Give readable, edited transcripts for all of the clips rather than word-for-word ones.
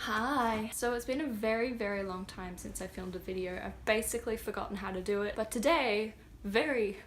Hi! So it's been a very long time since I filmed a video. I've basically forgotten how to do it, but today, very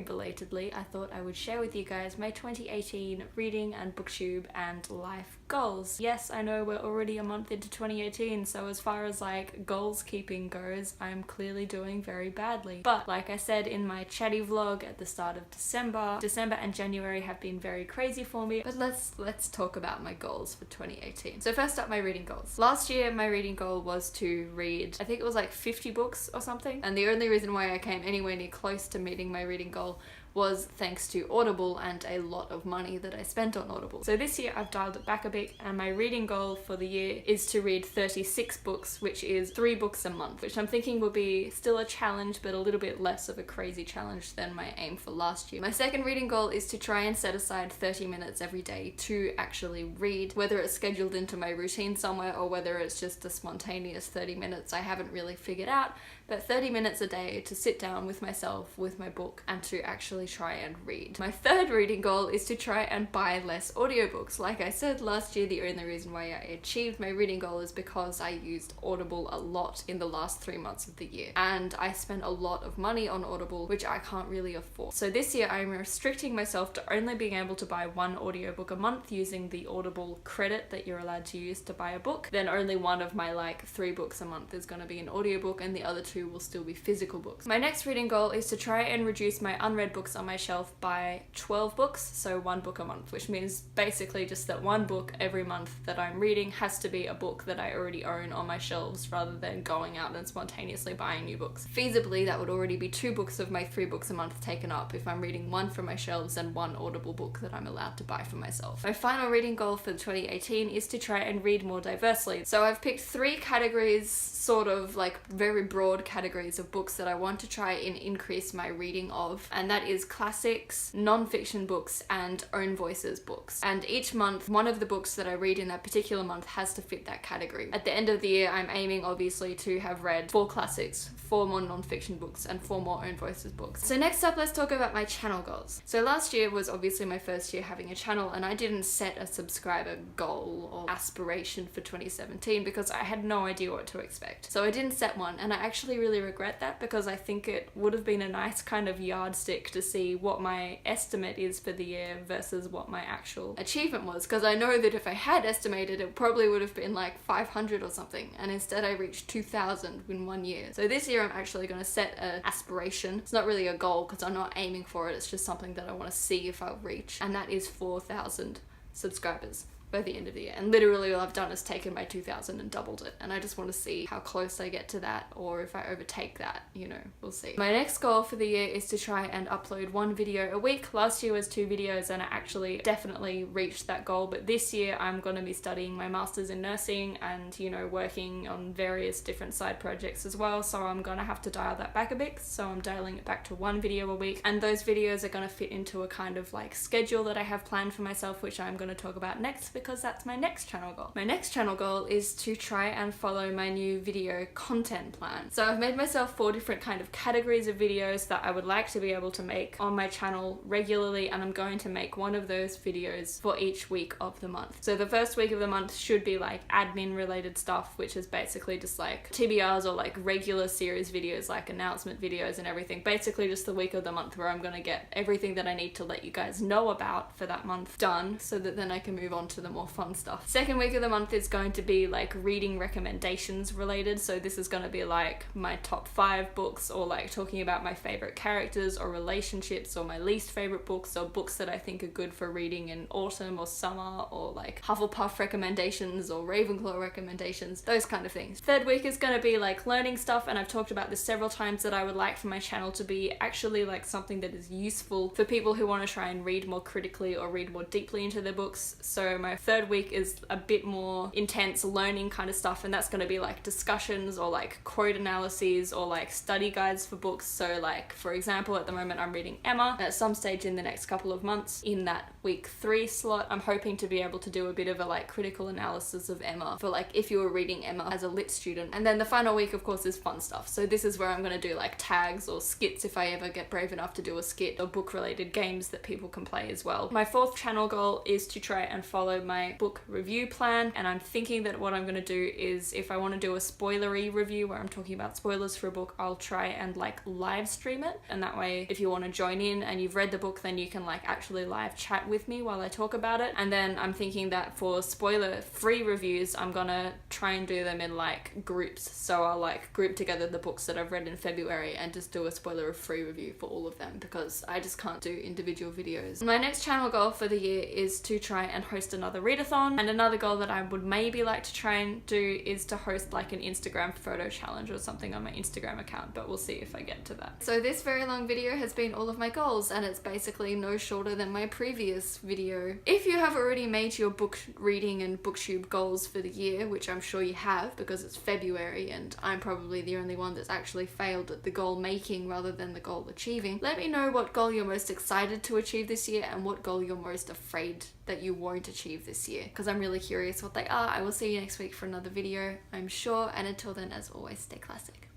belatedly, I thought I would share with you guys my 2018 reading and booktube and life goals. Yes, I know we're already a month into 2018, so as far as like goals keeping goes, I'm clearly doing very badly. But like I said in my chatty vlog at the start of December and January have been very crazy for me. But let's talk about my goals for 2018. So first up, my reading goals. Last year, my reading goal was to read, I think it was like 50 books or something. And the only reason why I came anywhere near close to meeting my reading goal was thanks to Audible and a lot of money that I spent on Audible. So this year I've dialed it back a bit, and my reading goal for the year is to read 36 books, which is 3 books a month, which I'm thinking will be still a challenge, but a little bit less of a crazy challenge than my aim for last year. My second reading goal is to try and set aside 30 minutes every day to actually read, whether it's scheduled into my routine somewhere or whether it's just a spontaneous 30 minutes. I haven't really figured out, but 30 minutes a day to sit down with myself, with my book, and to actually try and read. My third reading goal is to try and buy less audiobooks. Like I said last year, the only reason why I achieved my reading goal is because I used Audible a lot in the last 3 months of the year, and I spent a lot of money on Audible, which I can't really afford. So this year I'm restricting myself to only being able to buy 1 audiobook a month using the Audible credit that you're allowed to use to buy a book. Then only one of my like 3 books a month is going to be an audiobook, and the other 2 will still be physical books. My next reading goal is to try and reduce my unread books on my shelf by 12 books, so 1 book a month, which means basically just that 1 book every month that I'm reading has to be a book that I already own on my shelves rather than going out and spontaneously buying new books. Feasibly, that would already be 2 books of my 3 books a month taken up if I'm reading 1 from my shelves and 1 Audible book that I'm allowed to buy for myself. My final reading goal for 2018 is to try and read more diversely. So I've picked 3 categories, sort of like very broad categories of books that I want to try and increase my reading of, and that is classics, non-fiction books, and own voices books. And each month, one of the books that I read in that particular month has to fit that category. At the end of the year, I'm aiming obviously to have read 4 classics, 4 more non-fiction books, and 4 more own voices books. So next up, let's talk about my channel goals. So last year was obviously my first year having a channel, and I didn't set a subscriber goal or aspiration for 2017 because I had no idea what to expect. So I didn't set one, and I actually really regret that because I think it would have been a nice kind of yardstick to see what my estimate is for the year versus what my actual achievement was, because I know that if I had estimated, it probably would have been like 500 or something, and instead I reached 2,000 in 1 year. So this year I'm actually going to set an aspiration. It's not really a goal because I'm not aiming for it, it's just something that I want to see if I'll reach, and that is 4,000 subscribers by the end of the year. And literally all I've done is taken my 2,000 and doubled it, and I just want to see how close I get to that, or if I overtake that, you know, we'll see. My next goal for the year is to try and upload 1 video a week. Last year was 2 videos, and I actually definitely reached that goal, but this year I'm going to be studying my master's in nursing and, you know, working on various different side projects as well, so I'm gonna have to dial that back a bit. So I'm dialing it back to 1 video a week, and those videos are going to fit into a kind of like schedule that I have planned for myself, which I'm going to talk about next, because that's my next channel goal. My next channel goal is to try and follow my new video content plan. So I've made myself 4 different kind of categories of videos that I would like to be able to make on my channel regularly, and I'm going to make one of those videos for each week of the month. So the first week of the month should be like admin related stuff, which is basically just like TBRs or like regular series videos, like announcement videos and everything. Basically just the week of the month where I'm going to get everything that I need to let you guys know about for that month done, so that then I can move on to the more fun stuff. Second week of the month is going to be like reading recommendations related, so this is going to be like my top 5 books, or like talking about my favorite characters or relationships, or my least favorite books, or books that I think are good for reading in autumn or summer, or like Hufflepuff recommendations or Ravenclaw recommendations, those kind of things. Third week is going to be like learning stuff, and I've talked about this several times that I would like for my channel to be actually like something that is useful for people who want to try and read more critically or read more deeply into their books. So my third week is a bit more intense learning kind of stuff, and that's going to be like discussions or like quote analyses or like study guides for books. So like, for example, at the moment I'm reading Emma. At some stage in the next couple of months, in that week 3 slot, I'm hoping to be able to do a bit of a like critical analysis of Emma for like if you were reading Emma as a lit student. And then the final week of course is fun stuff, so this is where I'm going to do like tags or skits if I ever get brave enough to do a skit, or book related games that people can play as well. My 4th channel goal is to try and follow my book review plan, and I'm thinking that what I'm going to do is, if I want to do a spoilery review where I'm talking about spoilers for a book, I'll try and like live stream it, and that way if you want to join in and you've read the book, then you can like actually live chat with me while I talk about it. And then I'm thinking that for spoiler free reviews, I'm gonna try and do them in like groups, so I'll like group together the books that I've read in February and just do a spoiler free review for all of them, because I just can't do individual videos. My next channel goal for the year is to try and host another readathon, and another goal that I would maybe like to try and do is to host like an Instagram photo challenge or something on my Instagram account, but we'll see if I get to that. So this very long video has been all of my goals, and it's basically no shorter than my previous video. If you have already made your book reading and booktube goals for the year, which I'm sure you have because it's February and I'm probably the only one that's actually failed at the goal making rather than the goal achieving, let me know what goal you're most excited to achieve this year and what goal you're most afraid that you won't achieve this year, because I'm really curious what they are. I will see you next week for another video, I'm sure, and until then, as always, stay classic.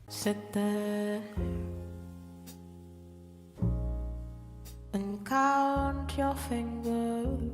Sit there and count your fingers.